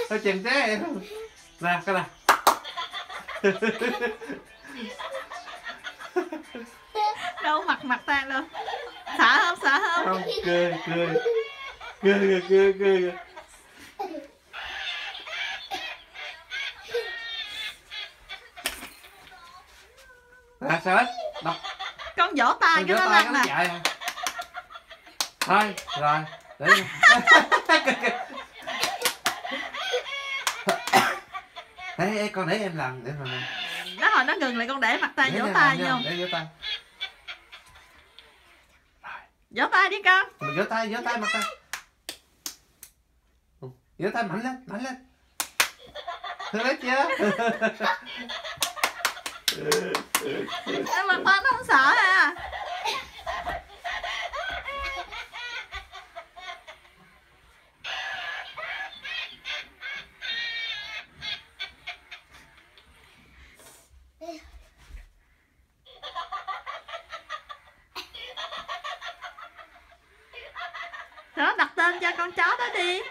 Thôi chừng thế em. Ra cái này. Đâu mặt ta luôn. Sợ không, sợ không? Không, cười. Cười. À, sao hết? Đọc. Con vỗ tay cho nó lên nè. Chạy. Thôi, rồi. Để Ê, con để em làm, Nó hồi nó ngừng lại con để mặt tay vỗ tay vô. Để vỗ tay. Vỗ tay đi con. Mình vỗ tay mặt tay. Vỗ tay mạnh lên. Thương đấy chưa? Em mặt ta nó không sợ à. Đó, đặt tên cho con chó đó đi.